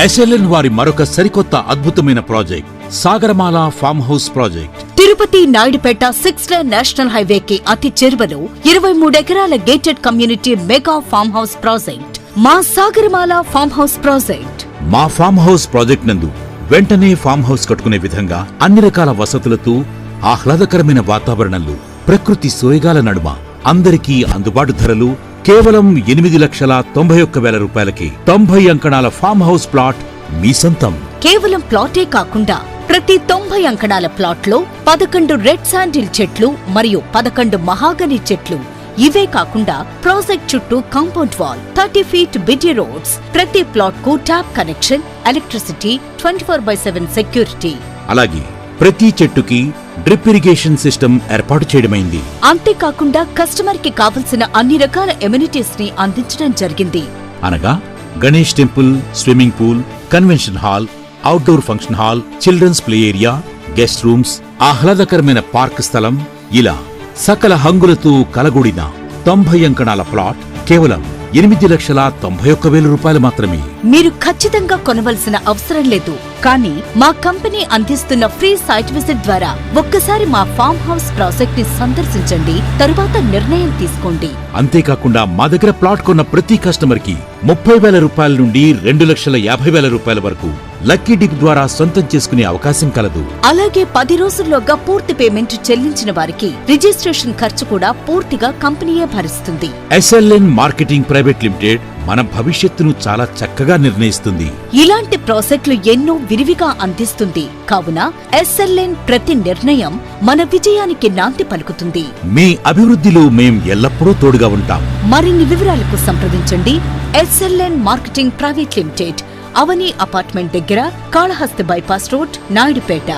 SLN వారి మరొక సరికొత్త అద్భుతమైన project Sagaramala farm house project. Tirupati Naidupeta 6-లేన్ నేషనల్ హైవేకి అతి చేరువలో 23 ఎకరాల gated community mega farm house project మా సాగరమాల ఫామ్ హౌస్ ప్రాజెక్ట్. మా ఫామ్ హౌస్ ప్రాజెక్ట్ నందు వెంటనే ఫామ్ హౌస్ కట్టుకునే విధంగా అన్ని రకాల వసతులతో ఆహ్లాదకరమైన వాతావరణంలో ప్రకృతి సోయగాల నడుమ అందరికీ అందుబాటు ధరలు కేవలం 8,91,000 రూపాయలకి 90 అంకణాల ఫామ్ హౌస్ ప్లాట్ మీ సొంతం. కేవలం ప్లాటే కాకుండా ప్రతి 90 అంకణాల ప్లాట్ లో 11 రెడ్ శాండిల్ చెట్లు మరియు 11 మహాగని చెట్లు. ఇవే కాకుండా ప్రాజెక్ట్ చుట్టూ కాంపౌండ్ వాల్, 30 ఫీట్ బిటీ రోడ్స్, ప్రతి ప్లాట్ కు ట్యాప్ కనెక్షన్, ఎలక్ట్రిసిటీ, 24/7 సెక్యూరిటీ. అలాగే ప్రతి చెట్టుకి డ్రిప్ ఇరిగేషన్ సిస్టమ్ ఏర్పాటు చేయడమైంది. అంతేకాకుండా కస్టమర్ కి కావలసిన అన్ని రకాల ఎమ్యూనిటీస్ ని అందించడం జరిగింది. అనగా Ganesh temple, swimming pool, convention hall, outdoor function hall, children's play area, guest rooms, ఆహ్లాదకరమైన పార్క్ స్థలం, ఇలా సకల హంగులతో కలగూడిన 90 అంకణాల ప్లాట్ కేవలం 8,91,000 రూపాయలు మాత్రమే. మీరు ఖచ్చితంగా కొనవలసిన అవసరం లేదు. కానీ మా కంపెనీ అందిస్తున్న ఫ్రీ సైట్ విజిట్ ద్వారా ఒక్కసారి మా ఫామ్ హౌస్ ప్రాజెక్ట్ ని సందర్శించండి, తరువాత నిర్ణయం తీసుకోండి. అంతేకాకుండా మా దగ్గర ప్లాట్ కొన్న ప్రతి కస్టమర్ కి 30,000 రూపాయల నుండి 2,50,000 రూపాయల వరకు లక్కీ డిప్ ద్వారా సొంతం చేసుకునే అవకాశం కలదు. అలాగే 10 రోజుల్లోగా పూర్తి పేమెంట్ చెల్లించిన వారికి రిజిస్ట్రేషన్ ఖర్చు కూడా పూర్తిగా కంపెనీయే భరిస్తుంది. SLN మార్కెటింగ్ ప్రైవేట్ లిమిటెడ్ మన భవిష్యత్తును చాలా చక్కగా నిర్ణయిస్తుంది. ఇలాంటి ప్రాజెక్టులు ఎన్నో విరివిగా అందిస్తుంది. కావున SLN ప్రతి నిర్ణయం మన విజయానికి నాంది పలుకుతుంది. మీ అభివృద్ధిలో మేం ఎల్లప్పుడూ తోడుగా ఉంటాం. మరిన్ని వివరాలకు సంప్రదించండి. SLN మార్కెటింగ్ ప్రైవేట్ లిమిటెడ్, అవని అపార్ట్మెంట్ దగ్గర, కాళహస్తి బైపాస్ రోడ్, నాయుడుపేట.